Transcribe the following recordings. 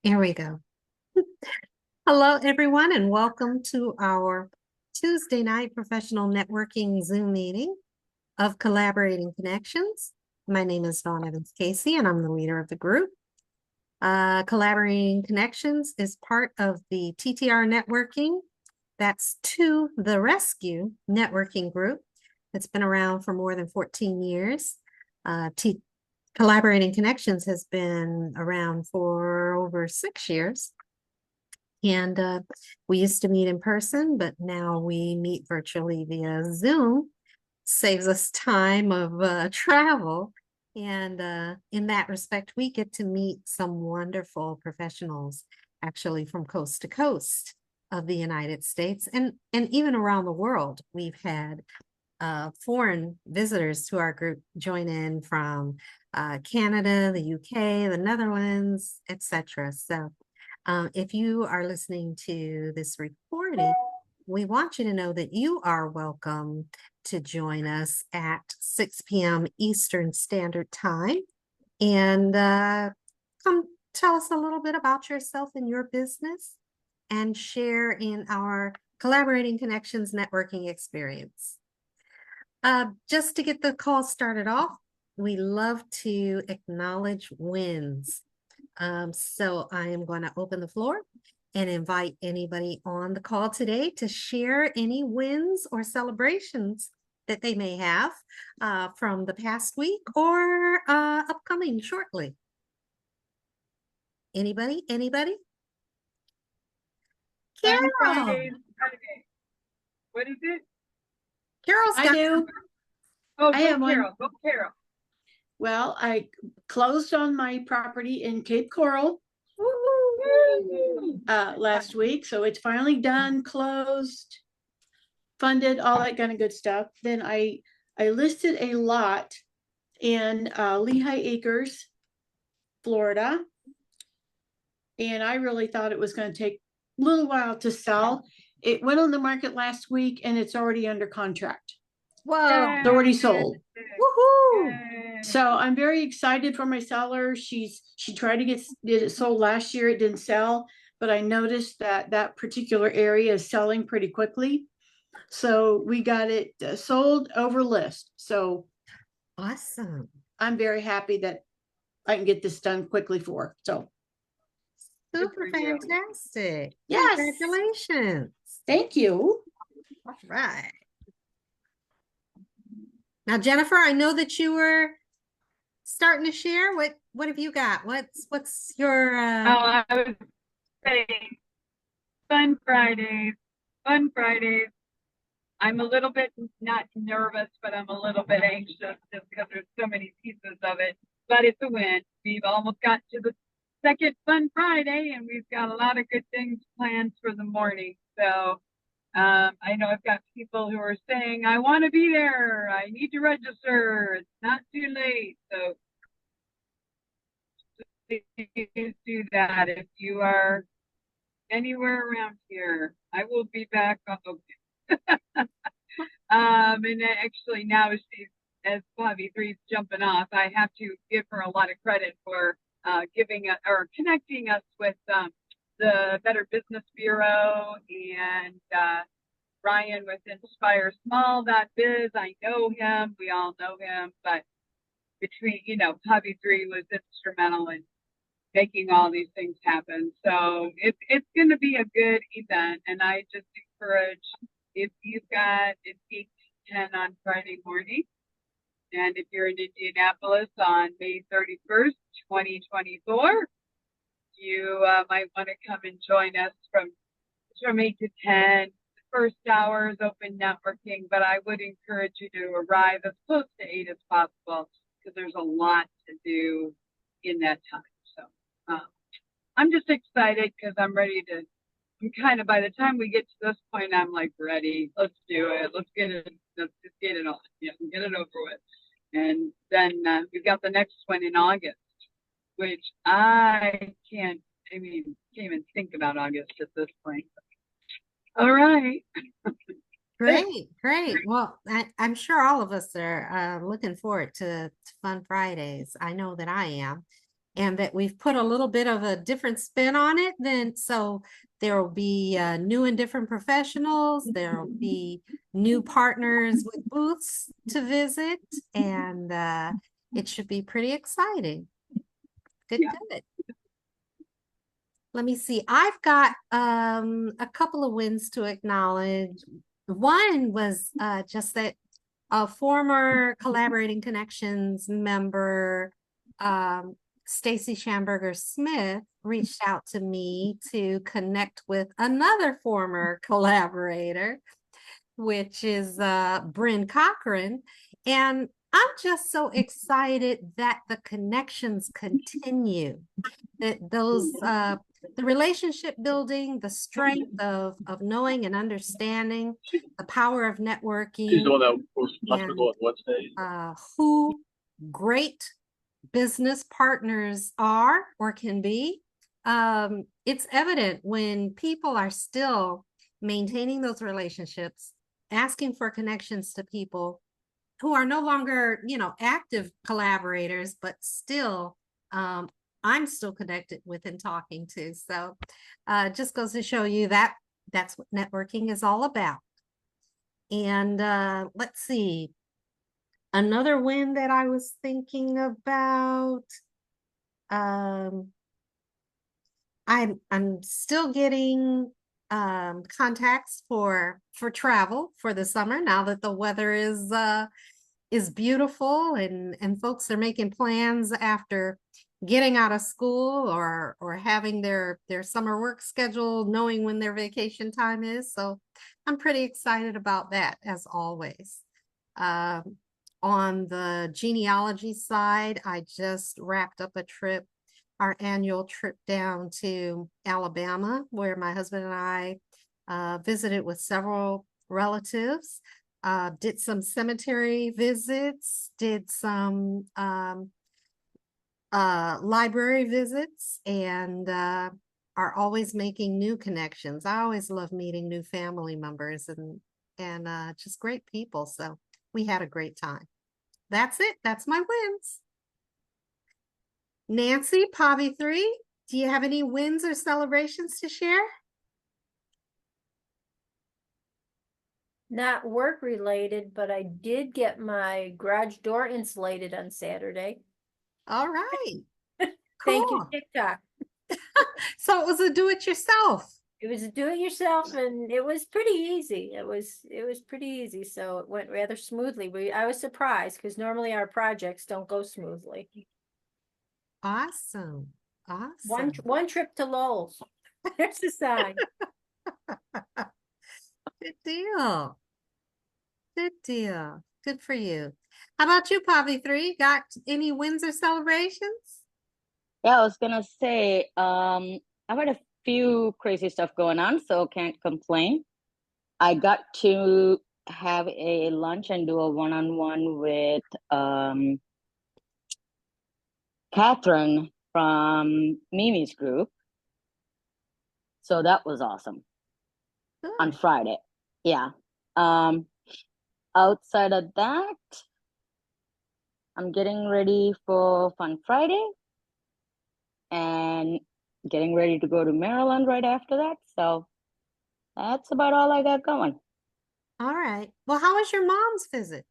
Here we go. Hello, everyone, and welcome to our Tuesday night professional networking Zoom meeting of Collaborating Connections. My name is Dawn Evans Casey, and I'm the leader of the group. Collaborating Connections is part of the TTR networking. That's To the Rescue networking group. It's been around for more than 14 years. Collaborating Connections has been around for over 6 years. And we used to meet in person, but now we meet virtually via Zoom. Saves us time of travel. And in that respect, we get to meet some wonderful professionals, actually from coast to coast of the United States and even around the world. We've had foreign visitors to our group join in from Canada, the UK, the Netherlands, etc. So if you are listening to this recording, we want you to know that you are welcome to join us at 6 p.m. Eastern Standard Time and come tell us a little bit about yourself and your business and share in our Collaborating Connections networking experience. Just to get the call started off, we love to acknowledge wins. So I am going to open the floor and invite anybody on the call today to share any wins or celebrations that they may have from the past week or upcoming shortly. Anybody? Fun Carol. Friday. What is it? Carol's got. I do. Oh, I go have Carol. one. Go Carol. Well, I closed on my property in Cape Coral last week. So it's finally done, closed, funded, all that kind of good stuff. Then I listed a lot in Lehigh Acres, Florida. And I really thought it was going to take a little while to sell. It went on the market last week and it's already under contract. Whoa. It's already sold. Woohoo. So I'm very excited for my seller. She tried to get it sold last year. It didn't sell, but I noticed that particular area is selling pretty quickly. So we got it sold over list. So Awesome. I'm very happy that I can get this done quickly for her. So super fantastic. Yes. Congratulations. Thank you. All right. Now, Jennifer, I know that you were starting to share. What have you got? What's your I was saying Fun Fridays. Fun Fridays. I'm a little bit not nervous, but I'm a little bit anxious just because there's so many pieces of it. But it's a win. We've almost got to the second Fun Friday, and we've got a lot of good things planned for the morning. So I know I've got people who are saying, I want to be there. I need to register. It's not too late. So please do that. If you are anywhere around here, I will be back on the and actually now as Pavithri's jumping off, I have to give her a lot of credit for giving or connecting us with the Better Business Bureau and Ryan with Inspire Small.biz. I know him. We all know him. But between, Pavithri was instrumental in making all these things happen. So it's going to be a good event. And I just encourage, if it's 8 to 10 on Friday morning. And if you're in Indianapolis on May 31st, 2024, you might want to come and join us from 8 to 10. The first hour is open networking, but I would encourage you to arrive as close to 8 as possible because there's a lot to do in that time. So I'm just excited because I'm kind of, by the time we get to this point, I'm like, ready, let's do it. Let's just get it on, get it over with. And then we've got the next one in August, which I can't even think about August at this point. All right. Great. Well, I'm sure all of us are looking forward to Fun Fridays. I know that I am. and that we've put a little bit of a different spin on it. Then so there will be new and different professionals. There will be new partners with booths to visit, and it should be pretty exciting. Good, Yeah. good. Let me see. I've got a couple of wins to acknowledge. One was just that a former Collaborating Connections member, Stacy Schamberger Smith, reached out to me to connect with another former collaborator, which is Bryn Cochran. And I'm just so excited that the connections continue, that those the relationship building, the strength of knowing and understanding, the power of networking, She's the one that was supposed to and go on Wednesday. who great business partners are or can be. It's evident when people are still maintaining those relationships, asking for connections to people who are no longer, you know, active collaborators, but still I'm still connected with and talking to. So just goes to show you that that's what networking is all about. And let's see, another win that I was thinking about. I'm still getting contacts for travel for the summer now that the weather is beautiful, and folks are making plans after getting out of school or having their summer work schedule, knowing when their vacation time is. So I'm pretty excited about that, as always. On the genealogy side, I just wrapped up a trip, our annual trip down to Alabama, where my husband and I visited with several relatives, did some cemetery visits, did some library visits, and are always making new connections. I always love meeting new family members and just great people. So we had a great time. That's it. That's my wins. Nancy, Pavithri, do you have any wins or celebrations to share? Not work related, but I did get my garage door insulated on Saturday. All right. Thank you, Cool. TikTok. So it was a do-it-yourself. It was do it yourself, and it was pretty easy. It was pretty easy, so it went rather smoothly. I was surprised because normally our projects don't go smoothly. Awesome. Awesome. One trip to Lowell's. There's the sign. Good deal. Good deal. Good for you. How about you, Pavithri? Got any wins or celebrations? Yeah, I was gonna say, I've had a few crazy stuff going on, so can't complain. I got to have a lunch and do a one-on-one with Catherine from Mimi's group. So that was awesome. Good. On Friday. Yeah. Outside of that, I'm getting ready for Fun Friday and getting ready to go to Maryland right after that. So that's about all I got going. All right. Well, how was your mom's visit?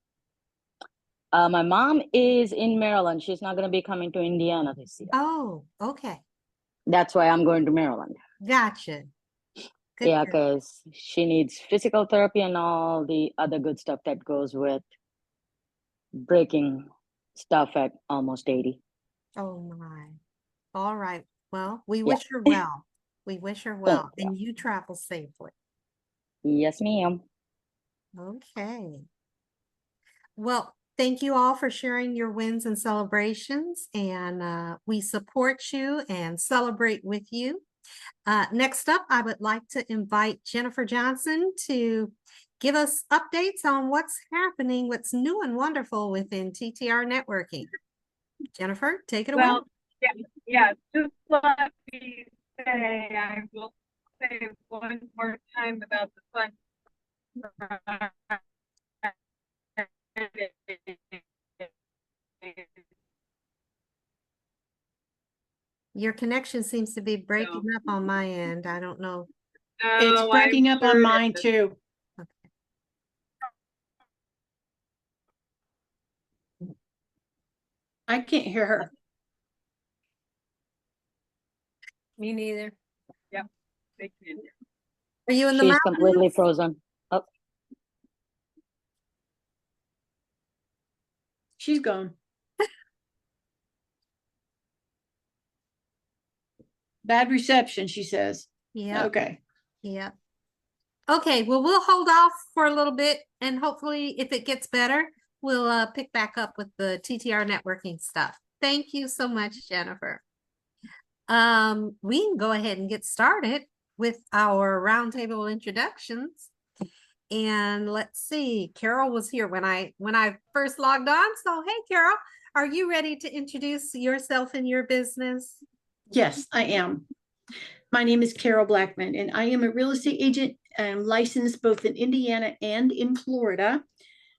My mom is in Maryland. She's not going to be coming to Indiana this year. Oh, okay. That's why I'm going to Maryland. Gotcha. Good, Yeah, good. because she needs physical therapy and all the other good stuff that goes with breaking stuff at almost 80. Oh my. All right. Well, we Yeah. wish her well. We wish her well, you. and you travel safely. Yes, ma'am. Okay. Well, thank you all for sharing your wins and celebrations, and we support you and celebrate with you. Next up, I would like to invite Jennifer Johnson to give us updates on what's happening, what's new and wonderful within TTR networking. Jennifer, take it away. Well, yeah, just let me say, I will say one more time about the fun. Your connection seems to be breaking up on my end. I don't know. It's No, breaking I'm up on sure it mine is. too. I can't hear her. Me neither. They can. Are you in the She's completely mountains? frozen. Oh, She's gone. Bad reception, she says. Yeah, Okay. yeah. Okay, well, we'll hold off for a little bit and hopefully if it gets better, we'll pick back up with the TTR networking stuff. Thank you so much, Jennifer. We can go ahead and get started with our roundtable introductions. And let's see, Carol was here when I first logged on. So, hey, Carol, are you ready to introduce yourself and your business? Yes, I am. My name is Carol Blackmon, and I am a real estate agent. I'm licensed both in Indiana and in Florida,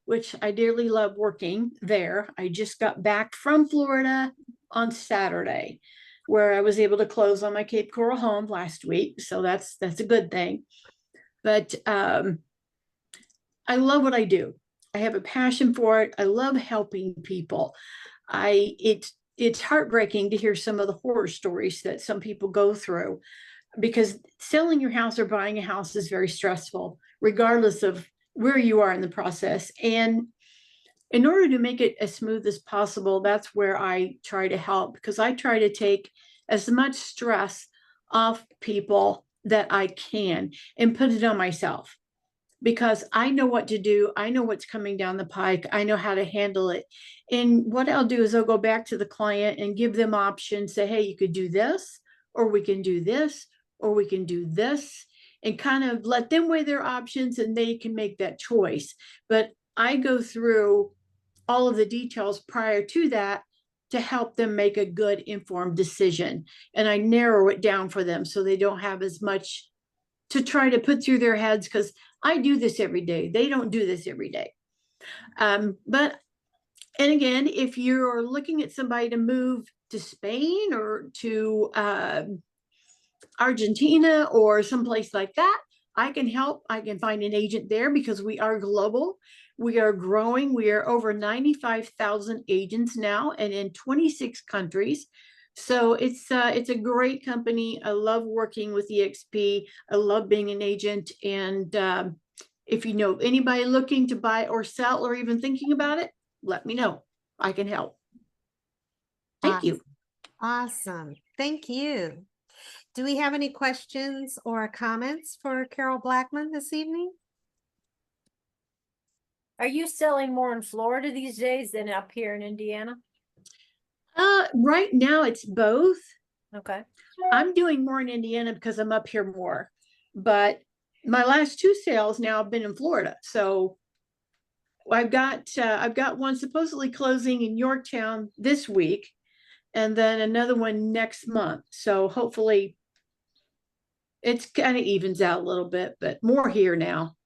which I dearly love working there. I just got back from Florida on Saturday, where I was able to close on my Cape Coral home last week. So that's a good thing. But I love what I do. I have a passion for it. I love helping people. It's heartbreaking to hear some of the horror stories that some people go through, because selling your house or buying a house is very stressful, regardless of where you are in the process. And in order to make it as smooth as possible, that's where I try to help, because I try to take as much stress off people that I can and put it on myself, because I know what to do. I know what's coming down the pike. I know how to handle it. And what I'll do is I'll go back to the client and give them options, say, hey, you could do this, or we can do this, or we can do this, and kind of let them weigh their options and they can make that choice. But I go through all of the details prior to that to help them make a good informed decision. And I narrow it down for them so they don't have as much to try to put through their heads, because I do this every day. They don't do this every day. But, and again, if you're looking at somebody to move to Spain or to Argentina or someplace like that, I can help. I can find an agent there, because we are global. We are growing. We are over 95,000 agents now and in 26 countries. So it's a great company. I love working with EXP. I love being an agent. And if you know anybody looking to buy or sell or even thinking about it, let me know. I can help. Thank you. Awesome. Thank you. Do we have any questions or comments for Carol Blackmon this evening? Are you selling more in Florida these days than up here in Indiana? Right now it's both. Okay. I'm doing more in Indiana because I'm up here more, but my last two sales now have been in Florida. So I've got one supposedly closing in Yorktown this week, and then another one next month. So hopefully it's kind of evens out a little bit, but more here now.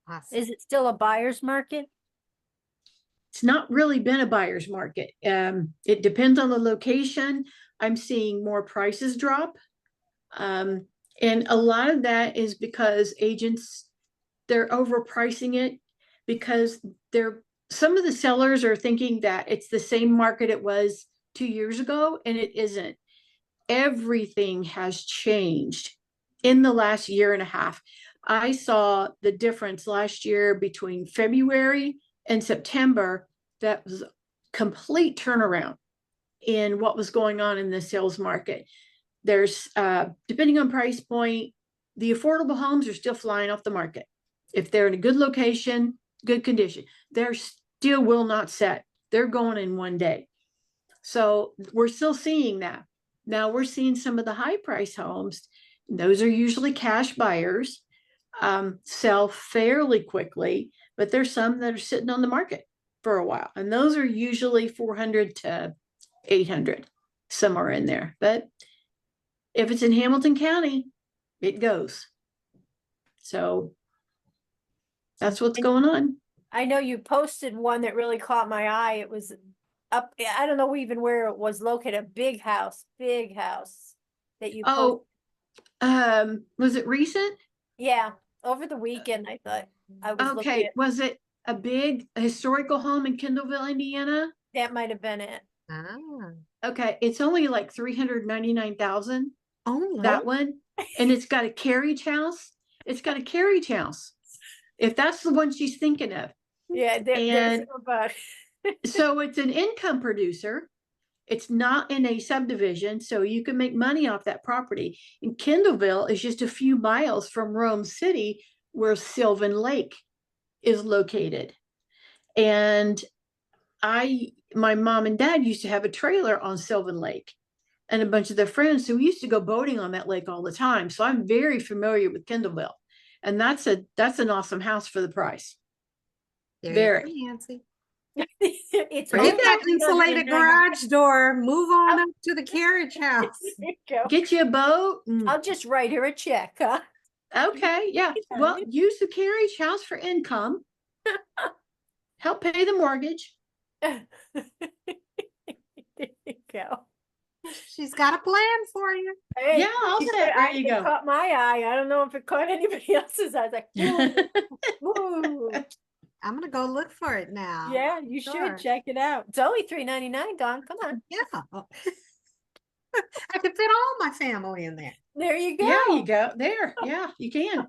Awesome. Is it still a buyer's market? It's not really been a buyer's market. It depends on the location. I'm seeing more prices drop. And a lot of that is because agents, they're overpricing it, because some of the sellers are thinking that it's the same market it was 2 years ago, and it isn't. Everything has changed in the last year and a half. I saw the difference last year between February and September. That was a complete turnaround in what was going on in the sales market. There's depending on price point, the affordable homes are still flying off the market. If they're in a good location, good condition, they're still will not set. They're going in one day. So we're still seeing that. Now we're seeing some of the high price homes. Those are usually cash buyers, sell fairly quickly, but there's some that are sitting on the market for a while. And those are usually 400 to 800, somewhere in there. But if it's in Hamilton County, it goes. So that's what's going on. I know you posted one that really caught my eye. It was up, I don't know even where it was located, a big house that you post. Oh, was it recent? Yeah, over the weekend, I thought I was looking Okay, at, was it a big historical home in Kendallville, Indiana? that might have been it. Ah, Okay, it's only like 399,000, only. that one, and it's got a carriage house. It's got a carriage house. If that's the one she's thinking of. Yeah, there's And about, so it's an income producer. It's not in a subdivision, so you can make money off that property. And Kendallville is just a few miles from Rome City, where Sylvan Lake is located. And my mom and dad used to have a trailer on Sylvan Lake and a bunch of their friends. So we used to go boating on that lake all the time. So I'm very familiar with Kendallville. And that's an awesome house for the price. There Very. you go, Nancy. it's Forget only that insulated 390. garage door. Move on up to the carriage house. There you go. Get you a boat. I'll just write her a check, huh? Okay, yeah. Well, use the carriage house for income. Help pay the mortgage. There you go. She's got a plan for you. Hey, Yeah, I'll she say, said, there you it go. caught my eye. I don't know if it caught anybody else's. I was like, woo, woo. I'm gonna go look for it now. Yeah, you Sure. should check it out. It's only $3.99, Dawn. Come on. Yeah. I could fit all my family in there. There you go. Yeah, you go. There. Yeah, you can.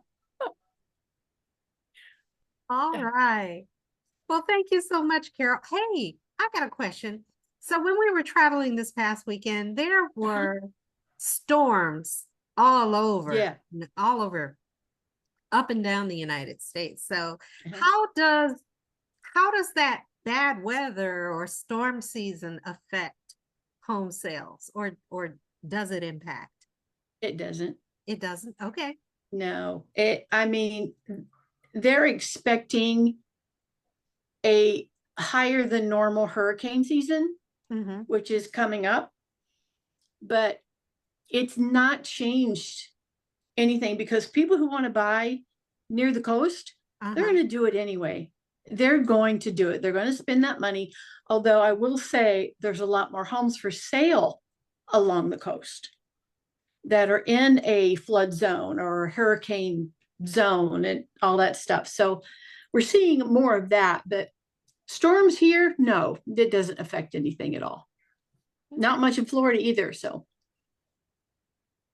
All right. Well, thank you so much, Carol. Hey, I got a question. So when we were traveling this past weekend, there were storms all over, Yeah. all over, up and down the United States. So Uh-huh. how does that bad weather or storm season affect home sales, or does it impact? It doesn't. It doesn't. Okay. No. I mean, they're expecting a higher than normal hurricane season, Mm-hmm. which is coming up, but it's not changed anything because people who want to buy near the coast, they're going to do it anyway. They're going to do it. They're going to spend that money. Although I will say there's a lot more homes for sale along the coast that are in a flood zone or hurricane zone and all that stuff. So we're seeing more of that, but storms here, no, it doesn't affect anything at all. Not much in Florida either. So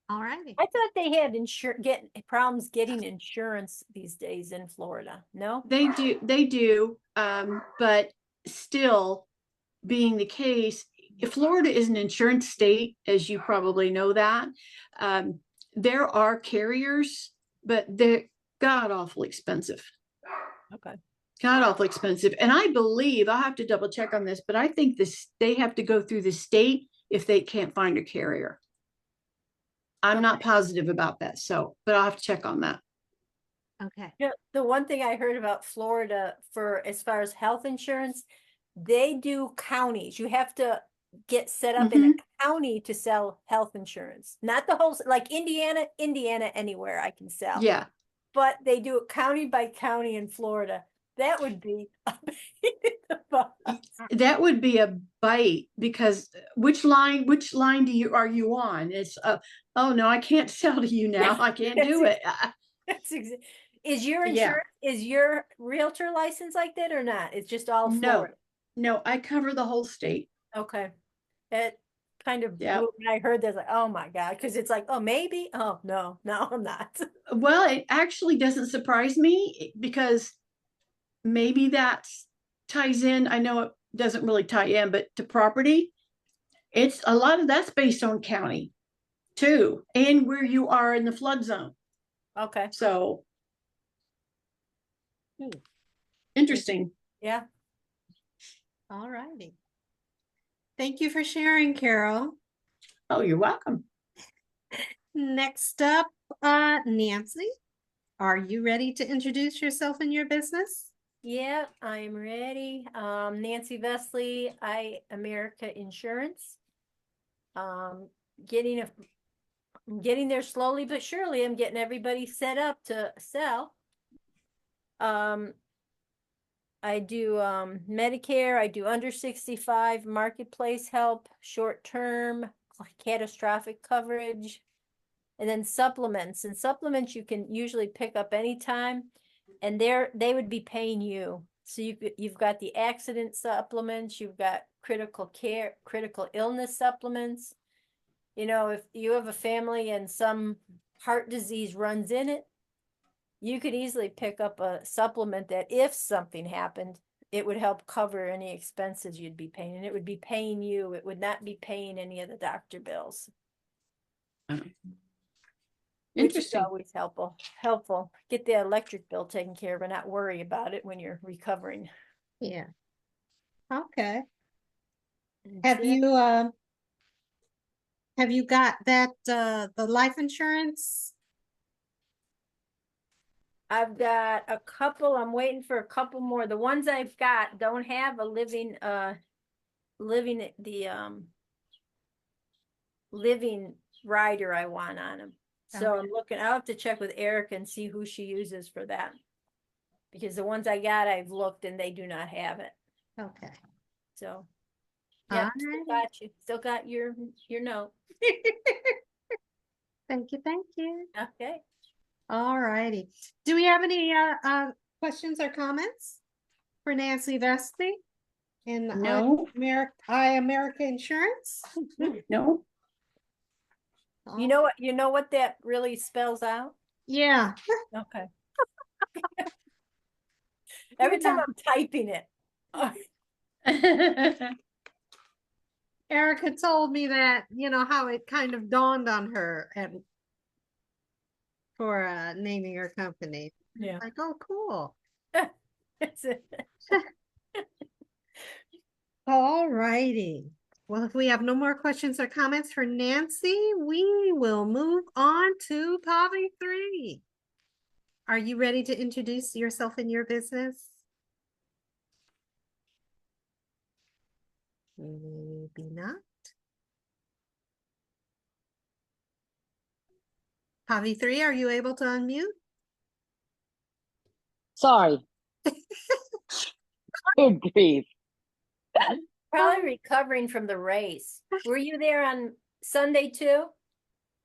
All righty. I thought they had getting problems getting insurance these days in Florida. No? they do. But still being the case, if Florida is an insurance state, as you probably know that, there are carriers, but they're god awful expensive. Okay. God awful expensive. And I believe, I'll have to double check on this, but I think they have to go through the state if they can't find a carrier. I'm not positive about that. So, but I'll have to check on that. Okay. Yeah, the one thing I heard about Florida for as far as health insurance, they do counties. You have to get set up in a county to sell health insurance. Not the whole, like Indiana anywhere I can sell. Yeah. But they do it county by county in Florida. That would be a pain in the butt. That would be a bite because which line are you on? It's oh no, I can't sell to you now. I can't do it. That's is your Yeah. insurance, is your realtor license like that or not? It's just all No, Florida. no, I cover the whole state. Okay. It kind of Yeah. when I heard this, like, oh my God, because it's like, oh, maybe. Oh, no, I'm not. Well, it actually doesn't surprise me because maybe that ties in. I know it doesn't really tie in, but to property, it's a lot of that's based on county too, and where you are in the flood zone. Okay. So interesting. Yeah. All righty. Thank you for sharing, Carol. Oh, you're welcome. Next up, Nancy, are you ready to introduce yourself and your business? Yeah, I'm ready. Nancy Vesely, Iamerica Insurance. Getting there slowly but surely. I'm getting everybody set up to sell. I do Medicare, I do under 65, marketplace help, short-term, catastrophic coverage, and then supplements. And supplements you can usually pick up anytime, and they would be paying you. So you've got the accident supplements, you've got critical care, critical illness supplements. You know, if you have a family and some heart disease runs in it, you could easily pick up a supplement that if something happened, it would help cover any expenses you'd be paying, and it would be paying you. It would not be paying any of the doctor bills, which is Interesting. always helpful. Get the electric bill taken care of and not worry about it when you're recovering. Yeah. Okay. That's it. Have you got that the life insurance? I've got a couple. I'm waiting for a couple more. The ones I've got don't have a living rider I want on them. So I'm looking, I'll have to check with Erica and see who she uses for that. Because the ones I got, I've looked and they do not have it. Okay. So yeah, still Alright. got you. Still got your note. Thank you, thank you. Okay. All righty. Do we have any questions or comments for Nancy Vesely in No. Iamerica Insurance? No. You know what that really spells out? Yeah. Okay. Every time I'm typing it. Erica told me that, how it kind of dawned on her for naming her company. Yeah. Like, oh, cool. That's it. All righty. Well, if we have no more questions or comments for Nancy, we will move on to Pavithri. Are you ready to introduce yourself and your business? Maybe not. Pavithri, are you able to unmute? Sorry. Good grief. Probably recovering from the race. Were you there on Sunday too?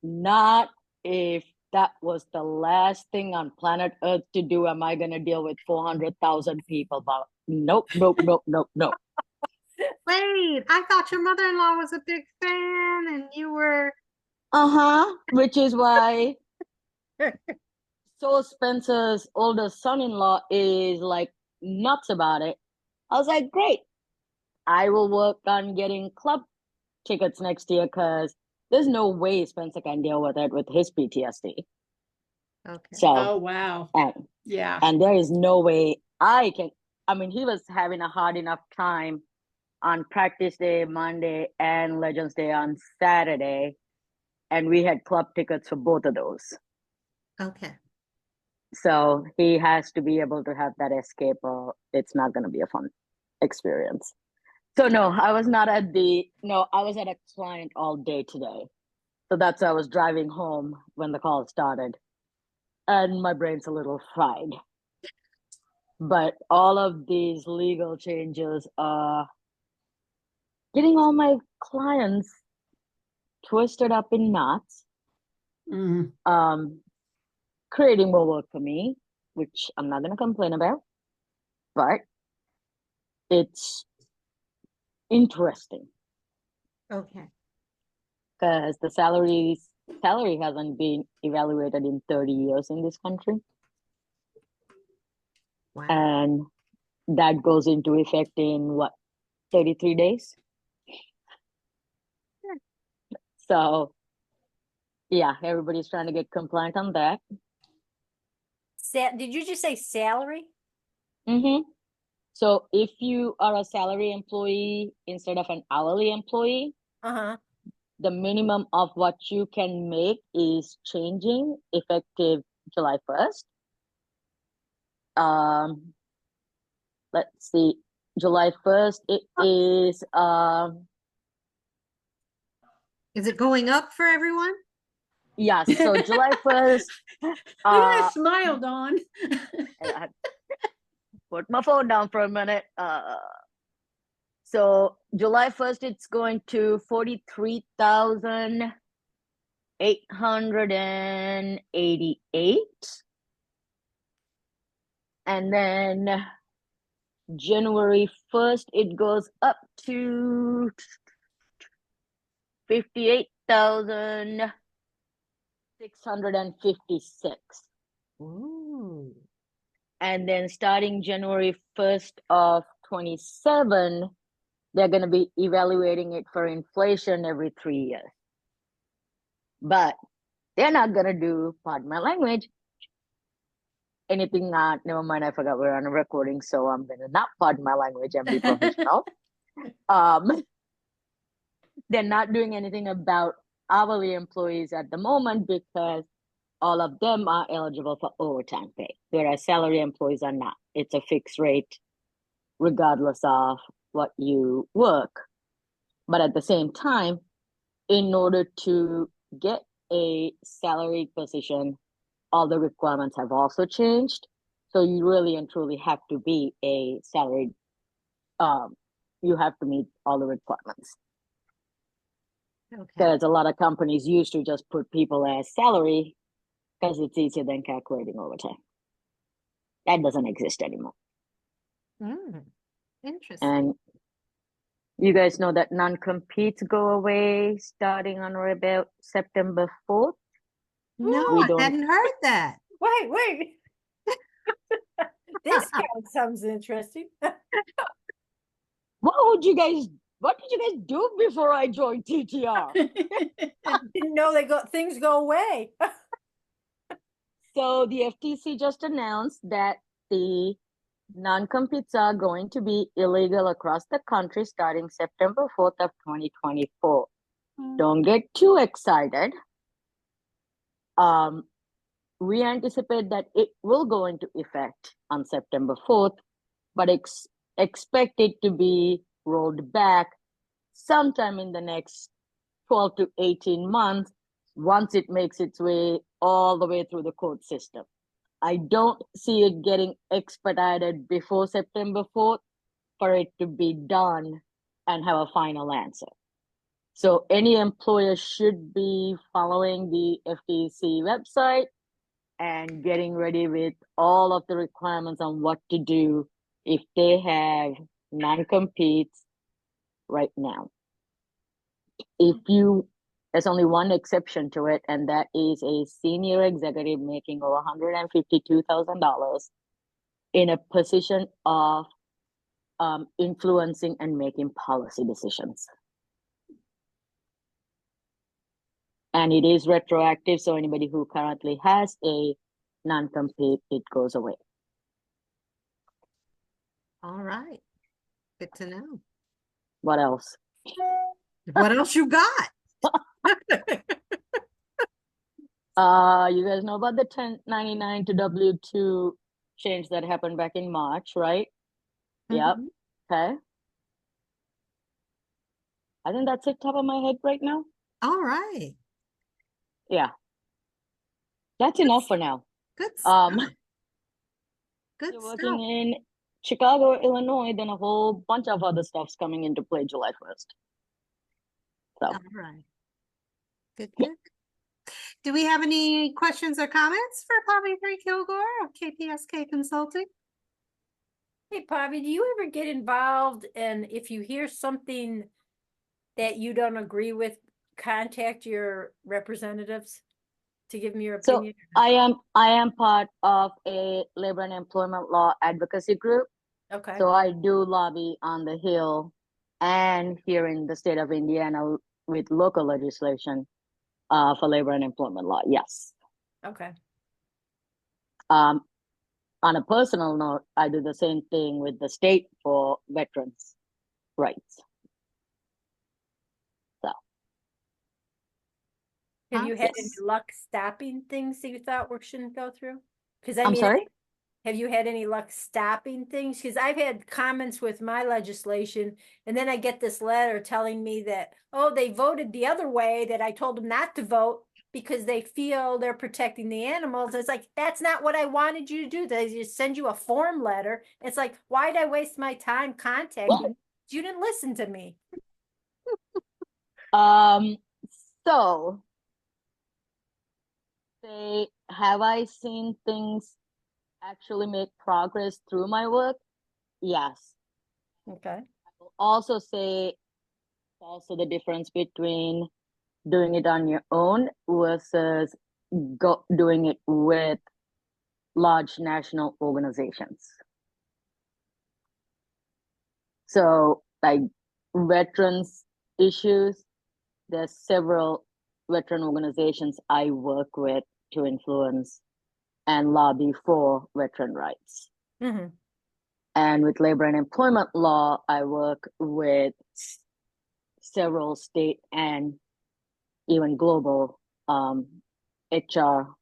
Not if that was the last thing on planet Earth to do. Am I going to deal with 400,000 people? But nope, nope, nope, nope, nope. Wait, I thought your mother-in-law was a big fan and you were... Which is why so Spencer's oldest son-in-law is like nuts about it. I was like, great. I will work on getting club tickets next year because there's no way Spencer can deal with it with his PTSD. Okay. So, Oh, wow. Yeah. And there is no way I can. I mean, he was having a hard enough time on practice day Monday and Legends Day on Saturday. And we had club tickets for both of those. Okay. So he has to be able to have that escape or it's not going to be a fun experience. So no, I was not at I was at a client all day today. So that's why I was driving home when the call started. And my brain's a little fried. But all of these legal changes are getting all my clients twisted up in knots. Creating more work for me, which I'm not going to complain about. But it's interesting. Okay. Because the salary hasn't been evaluated in 30 years in this country. Wow. And that goes into effect in 33 days? Yeah. So, yeah, everybody's trying to get compliant on that. Did you just say salary? So if you are a salary employee instead of an hourly employee, the minimum of what you can make is changing effective July 1st. Let's see, July 1st, it is... Is it going up for everyone? Yes, so July 1st... Look at that smile, Dawn. put my phone down for a minute. So July 1st, it's going to 43,888. And then January 1st, it goes up to 58,656. Ooh. And then starting January 1st of 27, they're going to be evaluating it for inflation every 3 years. But they're not going to do, pardon my language, anything not, never mind, I forgot we're on a recording, so I'm going to not pardon my language and be professional. They're not doing anything about hourly employees at the moment because all of them are eligible for overtime pay, whereas salary employees are not. It's a fixed rate regardless of what you work. But at the same time, in order to get a salaried position, all the requirements have also changed. So you really and truly have to be a salaried, you have to meet all the requirements. Okay. Because a lot of companies used to just put people as salary because it's easier than calculating overtime. That doesn't exist anymore. Interesting. And you guys know that non-competes go away starting on or about September 4th. No, We I don't- hadn't heard that. Wait. This sounds interesting. What did you guys do before I joined TTR? Didn't know things go away. So the FTC just announced that the non-competes are going to be illegal across the country starting September 4th of 2024. Don't get too excited. We anticipate that it will go into effect on September 4th, but expect it to be rolled back sometime in the next 12 to 18 months once it makes its way all the way through the court system. I don't see it getting expedited before September 4th for it to be done and have a final answer. So any employer should be following the FTC website and getting ready with all of the requirements on what to do if they have non-competes right now. There's only one exception to it, and that is a senior executive making over $152,000 in a position of influencing and making policy decisions. And it is retroactive, so anybody who currently has a non-compete, it goes away. All right. Good to know. What else? What else you got? You guys know about the 1099 to W-2 change that happened back in March, right? Yep. Mhm. Okay. I think that's it top of my head right now. All right. Yeah. That's enough for now. Good stuff. Good You're stuff. working in Chicago, Illinois, then a whole bunch of other stuff's coming into play July 1st. So All right. Good. Do we have any questions or comments for Pavithri KIlgore of KPSK Consulting? Hey, Pavi, do you ever get involved and if you hear something that you don't agree with, contact your representatives to give them your So opinion? I am part of a labor and employment law advocacy group. Okay. So I do lobby on the Hill and here in the state of Indiana with local legislation for labor and employment law. Yes. Okay. On a personal note, I do the same thing with the state for veterans' rights. So Have you had any yes. luck stopping things that you thought shouldn't go through? Because I I'm mean, sorry? have you had any luck stopping things? Because I've had comments with my legislation, and then I get this letter telling me that, oh, they voted the other way, that I told them not to vote because they feel they're protecting the animals. It's like, that's not what I wanted you to do. They just send you a form letter. It's like, why'd I waste my time contacting you? You didn't listen to me. So have I seen things actually make progress through my work? Yes. Okay. I will also say also the difference between doing it on your own versus doing it with large national organizations. So like veterans issues, there's several veteran organizations I work with to influence and lobby for veteran rights. Mm-hmm. And with labor and employment law, I work with several state and even global HR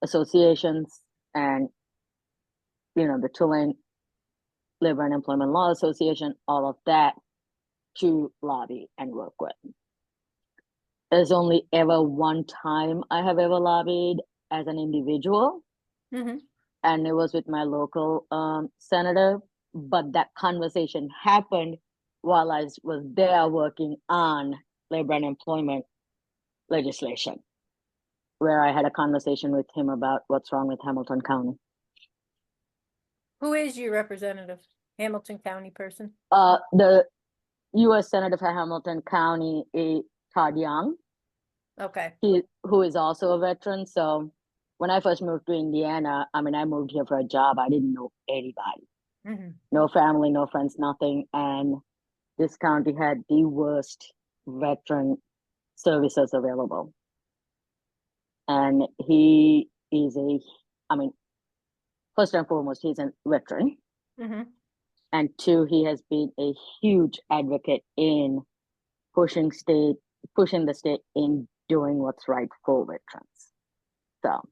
associations and, the Tulane Labor and Employment Law Association, all of that to lobby and work with. There's only ever one time I have ever lobbied as an individual, Mm-hmm. and it was with my local senator. But that conversation happened while I was there working on labor and employment legislation, where I had a conversation with him about what's wrong with Hamilton County. Who is your representative? Hamilton County person? The U.S. Senator for Hamilton County is Todd Young, Okay. who is also a veteran. So when I first moved to Indiana, I moved here for a job. I didn't know anybody, Mm-hmm. no family, no friends, nothing. And this county had the worst veteran services available. And he is first and foremost, he's a veteran. Mm-hmm. And two, he has been a huge advocate in pushing the state in doing what's right for veterans. So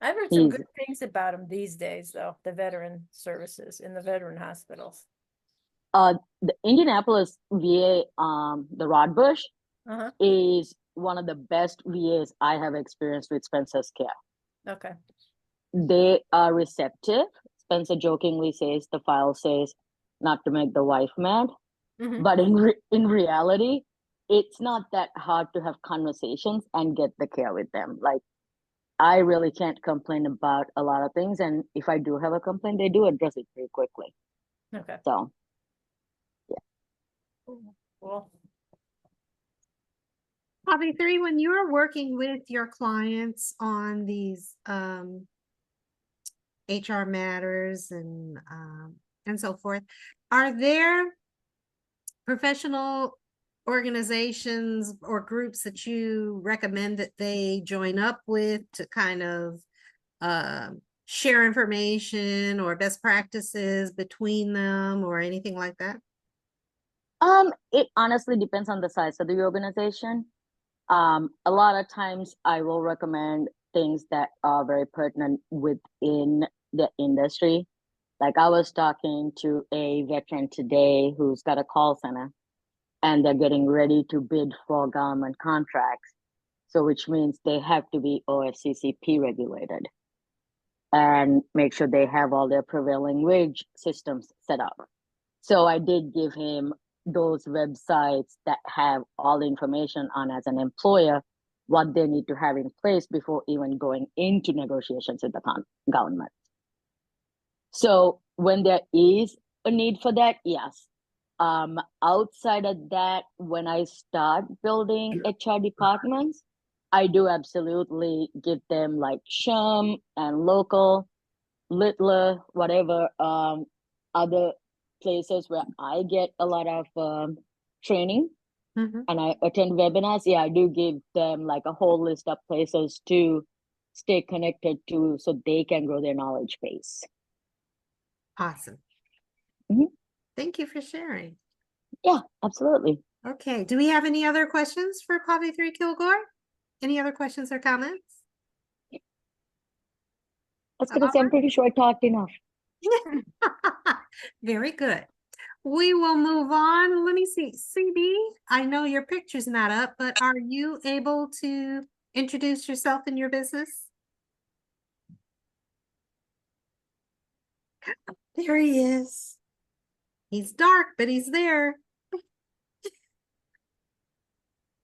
I've heard some good things about him these days, though, the veteran services in the veteran hospitals. The Indianapolis VA, the Rodbush, Uh-huh. is one of the best VAs I have experienced with Spencer's care. Okay. They are receptive. Spencer jokingly says, the file says, not to make the wife mad. Mm-hmm. But in reality, it's not that hard to have conversations and get the care with them. Like, I really can't complain about a lot of things. And if I do have a complaint, they do address it pretty quickly. Okay. So, Cool. Pavithri, when you're working with your clients on these HR matters and so forth, are there professional organizations or groups that you recommend that they join up with to kind of share information or best practices between them or anything like that? it honestly depends on the size of the organization. A lot of times I will recommend things that are very pertinent within the industry. Like, I was talking to a veteran today who's got a call center, and they're getting ready to bid for government contracts. So which means they have to be OFCCP regulated and make sure they have all their prevailing wage systems set up. So I did give him those websites that have all the information on, as an employer, what they need to have in place before even going into negotiations with the government. So when there is a need for that, yes. Outside of that, when I start building HR departments, I do absolutely give them like SHRM and local, Littler, whatever, other places where I get a lot of training and I attend webinars. Yeah, I do give them like a whole list of places to stay connected to so they can grow their knowledge base. Awesome. Mm-hmm. Thank you for sharing. Yeah, absolutely. Okay. Do we have any other questions for Pavithri KIlgore? Any other questions or comments? I was going to say, I'm pretty sure I talked enough. Very good. We will move on. Let me see. CB, I know your picture's not up, but are you able to introduce yourself and your business? There he is. He's dark, but he's there.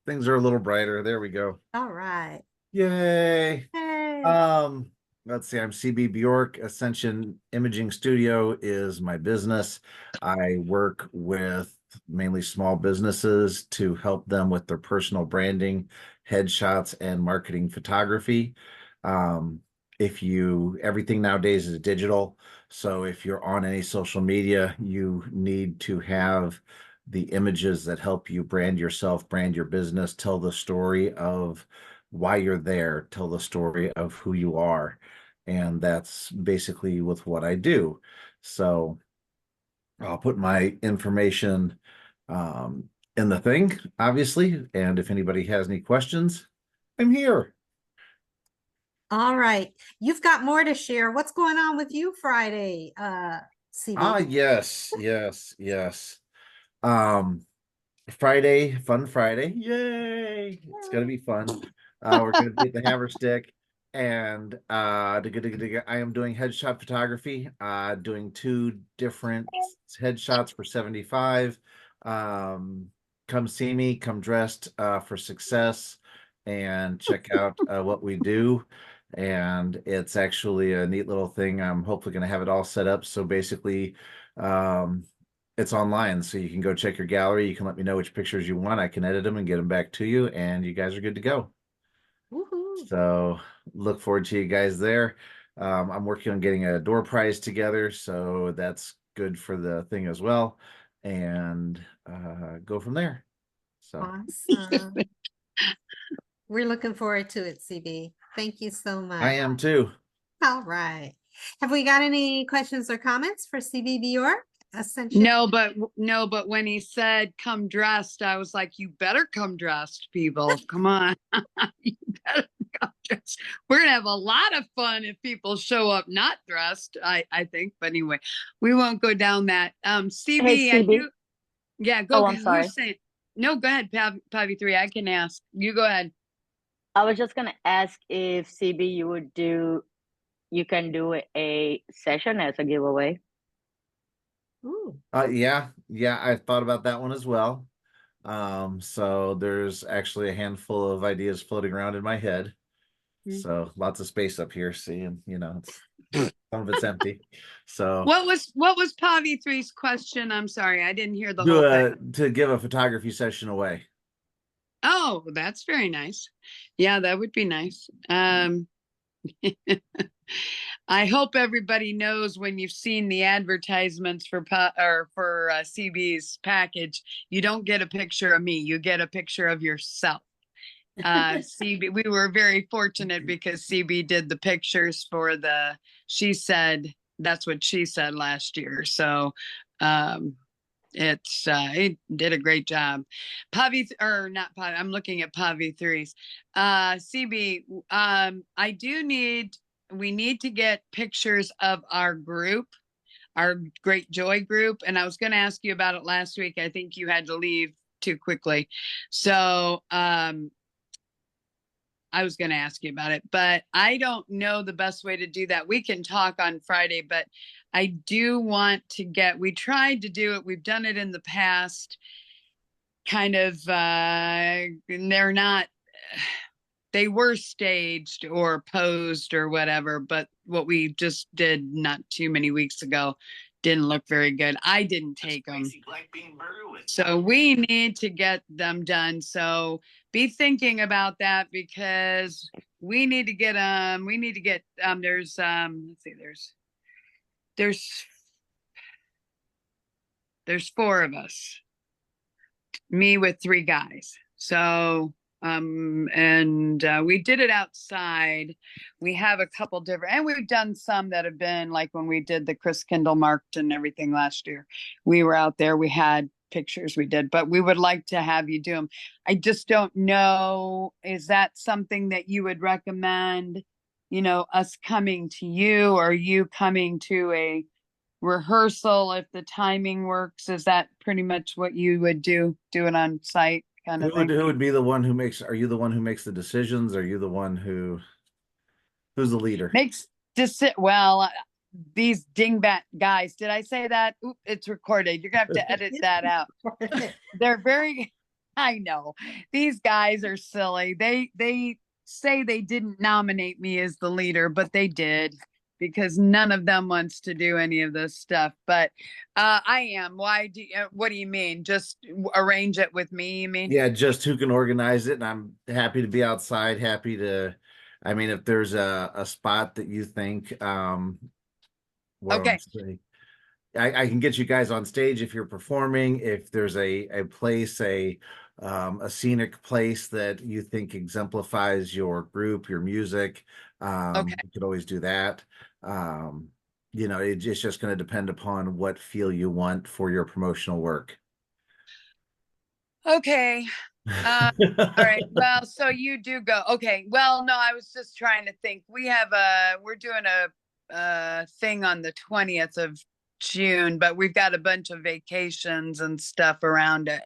Things are a little brighter. There we go. All right. Yay. Hey. Let's see. I'm CB Bjork. Ascension Imaging Studio is my business. I work with mainly small businesses to help them with their personal branding, headshots, and marketing photography. Everything nowadays is digital. So if you're on any social media, you need to have the images that help you brand yourself, brand your business, tell the story of why you're there, tell the story of who you are. And that's basically with what I do. So I'll put my information in the thing, obviously. And if anybody has any questions, I'm here. All right. You've got more to share. What's going on with you Friday, CB? Yes. Um, Friday, fun Friday. Yay. It's gonna be fun. We're gonna be at the Hammer Stick and I am doing headshot photography, doing 2 different headshots for 75. Come see me, come dressed for success and check out what we do. And it's actually a neat little thing. I'm hopefully gonna have it all set up. So basically, it's online, so you can go check your gallery. You can let me know which pictures you want. I can edit them and get them back to you, and you guys are good to go. Woohoo. So look forward to you guys there. I'm working on getting a door prize together, so that's good for the thing as well, and go from there. So Awesome. We're looking forward to it, CB. Thank you so much. I am too. All right. Have we got any questions or comments for CB Bjork? Ascension. No, but when he said come dressed, I was like, you better come dressed, people. Come on. You better come dressed. We're gonna have a lot of fun if people show up not dressed, I think. But anyway, we won't go down that. CB, Hey, I CB. do. Yeah, go. Oh, I'm sorry. Who's saying? No, go ahead, Pavithri. I can ask. You go ahead. I was just gonna ask if CB you can do a session as a giveaway. Ooh. Yeah, I thought about that one as well. So there's actually a handful of ideas floating around in my head. So lots of space up here, see, and some of it's empty. So What was Pavithri's question? I'm sorry, I didn't hear the whole thing. to give a photography session away. Oh, that's very nice. Yeah, that would be nice. I hope everybody knows when you've seen the advertisements for CB's package, you don't get a picture of me, you get a picture of yourself. CB, we were very fortunate because CB did the pictures for she said, that's what she said last year. So, it did a great job. I'm looking at Pavithri's. CB, we need to get pictures of our group, our Great Joy group. And I was going to ask you about it last week. I think you had to leave too quickly. So, I was going to ask you about it, but I don't know the best way to do that. We can talk on Friday, but I do want to we tried to do it. We've done it in the past, kind of, they were staged or posed or whatever, but what we just did not too many weeks ago didn't look very good. I didn't take them. So we need to get them done. So be thinking about that because we need to get there's let's see, there's 4 of us, me with 3 guys. So we did it outside. We have a couple different, and we've done some that have been like when we did the Chris Kindle marked and everything last year. We were out there, we had pictures we did, but we would like to have you do them. I just don't know, is that something that you would recommend, us coming to you or you coming to a rehearsal if the timing works. Is that pretty much what you would do? Do it on site kind of thing? Who would be the one who makes, are you the one who makes the decisions? Are you the one who's the leader? Well, these dingbat guys, did I say that? Oop, it's recorded. You're gonna have to edit that out. They're very, I know, these guys are silly. They say they didn't nominate me as the leader, but they did, because none of them wants to do any of this stuff. But I am. What do you mean? Just arrange it with me, you mean? Yeah, just who can organize it. And I'm happy to be outside, happy to, I mean, if there's a spot that you think, what Okay. I say, I can get you guys on stage if you're performing. If there's a place, a scenic place that you think exemplifies your group, your music, Okay. you could always do that. It's just going to depend upon what feel you want for your promotional work. Okay. All right. Well, so you do go. Okay. Well, no, I was just trying to think. We're doing a thing on the 20th of June, but we've got a bunch of vacations and stuff around it.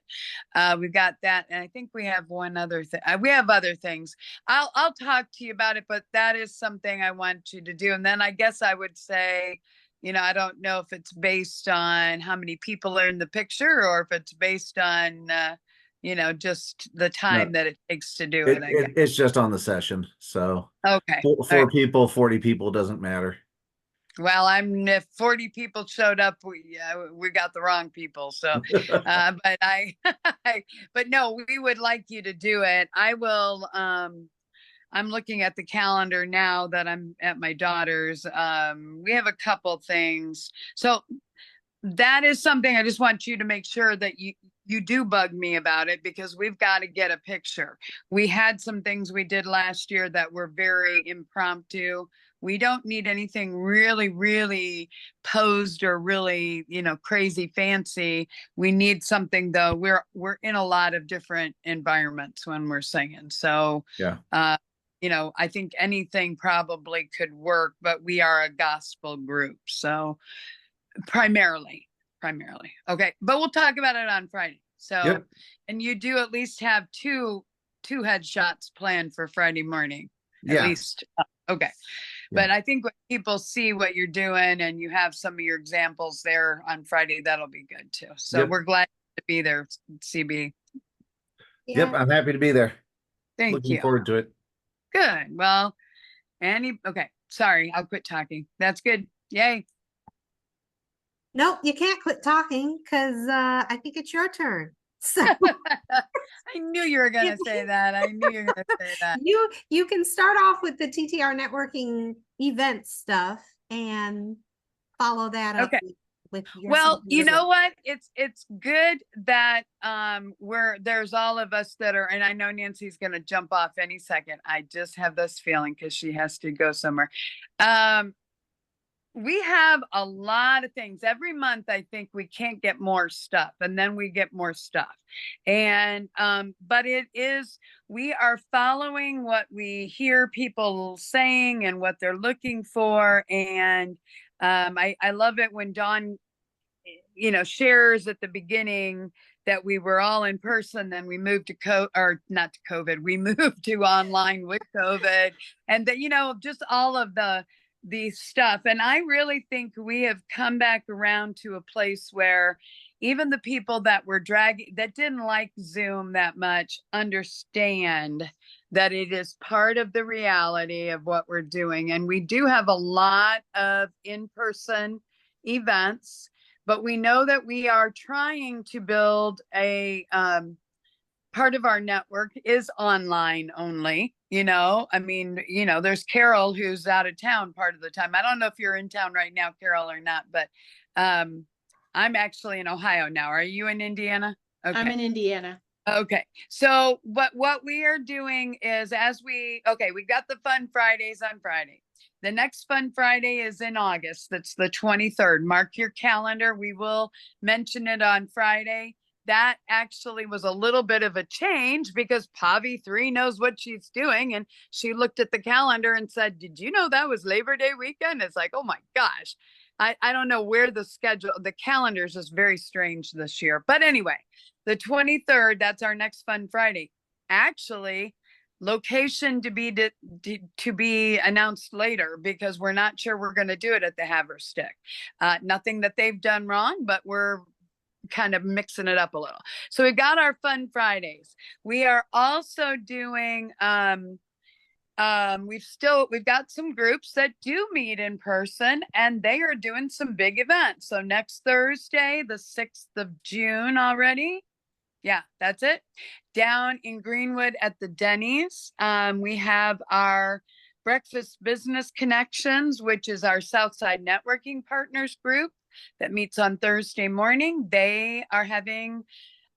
We've got that, and I think we have one other thing. We have other things. I'll talk to you about it, but that is something I want you to do. And then I guess I would say, I don't know if it's based on how many people are in the picture, or if it's based on just the time that it takes to do it. It's just on the session. So okay. Four people, 40 people, doesn't matter. Well, if 40 people showed up, we got the wrong people. So, but no, we would like you to do it. I will, I'm looking at the calendar now that I'm at my daughter's. We have a couple things. So that is something I just want you to make sure that you do bug me about it, because we've got to get a picture. We had some things we did last year that were very impromptu. We don't need anything really, really posed or really, crazy fancy. We need something, though. We're in a lot of different environments when we're singing. So, yeah. I think anything probably could work, but we are a gospel group. So primarily. Okay. But we'll talk about it on Friday. So, yep. And you do at least have two headshots planned for Friday morning. At least. Okay. Yeah. But I think when people see what you're doing and you have some of your examples there on Friday, that'll be good too. So we're glad to be there, CB. Yeah. Yep, I'm happy to be there. Thank you. Looking forward to it. Good. Well, okay. Sorry, I'll quit talking. That's good. Yay. Nope, you can't quit talking, because I think it's your turn. So I knew you were going to say that. I knew you were going to say that. You can start off with the TTR networking event stuff and follow that up with your. Well, you know what? It's good that there's all of us that are, and I know Nancy's going to jump off any second. I just have this feeling because she has to go somewhere. We have a lot of things every month. I think we can't get more stuff, and then we get more stuff. And, but we are following what we hear people saying and what they're looking for. And, I love it when Dawn, shares at the beginning that we were all in person, then we moved to not to COVID, we moved to online with COVID, and that, just all of the stuff. And I really think we have come back around to a place where even the people that that didn't like Zoom that much understand that it is part of the reality of what we're doing. And we do have a lot of in-person events, but we know that we are trying to build a part of our network is online only. There's Carol who's out of town part of the time. I don't know if you're in town right now, Carol, or not, but I'm actually in Ohio now. Are you in Indiana? Okay. I'm in Indiana. Okay. So, but what we are doing is we got the Fun Fridays on Friday. The next Fun Friday is in August. That's the 23rd. Mark your calendar. We will mention it on Friday. That actually was a little bit of a change because Pavithri knows what she's doing. And she looked at the calendar and said, "Did you know that was Labor Day weekend?" It's like, oh my gosh. I don't know where the calendar is just very strange this year. But anyway, the 23rd, that's our next Fun Friday. Actually, location to be announced later, because we're not sure we're going to do it at the Haverstick. Nothing that they've done wrong, but we're kind of mixing it up a little. So we got our Fun Fridays. We are also doing we've got some groups that do meet in person, and they are doing some big events. So next Thursday, the 6th of June already. Yeah, that's it. Down in Greenwood at the Denny's, we have our Breakfast Business Connections, which is our Southside Networking Partners group that meets on Thursday morning. They are having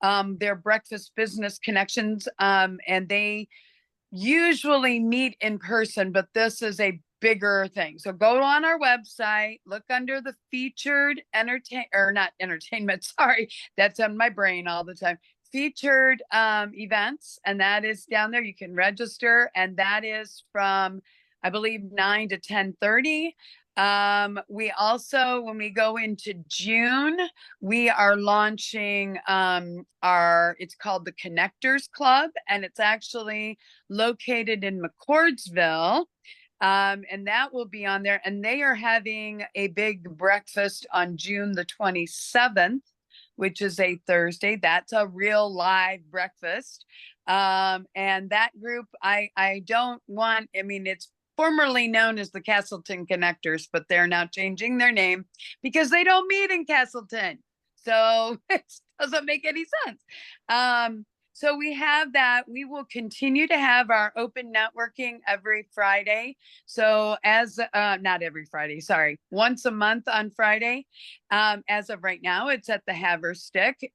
their Breakfast Business Connections, and they usually meet in person, but this is a bigger thing. So go on our website, look under the featured entertainment, sorry, that's on my brain all the time. Featured events, and that is down there. You can register, and that is from, I believe, 9 to 10:30. We also, when we go into June, we are launching it's called the Connectors Club, and it's actually located in McCordsville. And that will be on there, and they are having a big breakfast on June the 27th, which is a Thursday. That's a real live breakfast. And that group, it's formerly known as the Castleton Connectors, but they're now changing their name because they don't meet in Castleton. So it doesn't make any sense. So we have that. We will continue to have our open networking every Friday. So not every Friday, sorry, once a month on Friday. As of right now, it's at the Haverstick.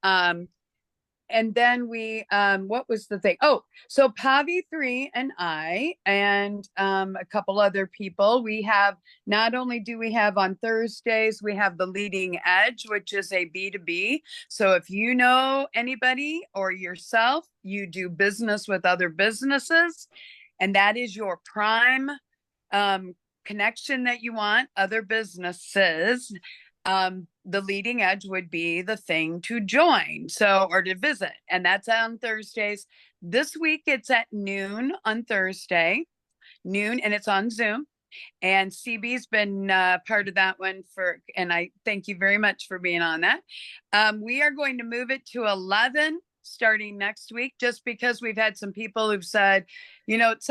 And then what was the thing? Oh, so Pavithri and I and a couple other people, not only do we have on Thursdays, we have the Leading Edge, which is a B2B. So if you know anybody or yourself, you do business with other businesses, and that is your prime connection that you want, other businesses, the Leading Edge would be the thing to join, or to visit. And that's on Thursdays. This week it's at noon on Thursday, and it's on Zoom. And CB's been part of that one and I thank you very much for being on that. We are going to move it to 11 starting next week, just because we've had some people who've said, it sounds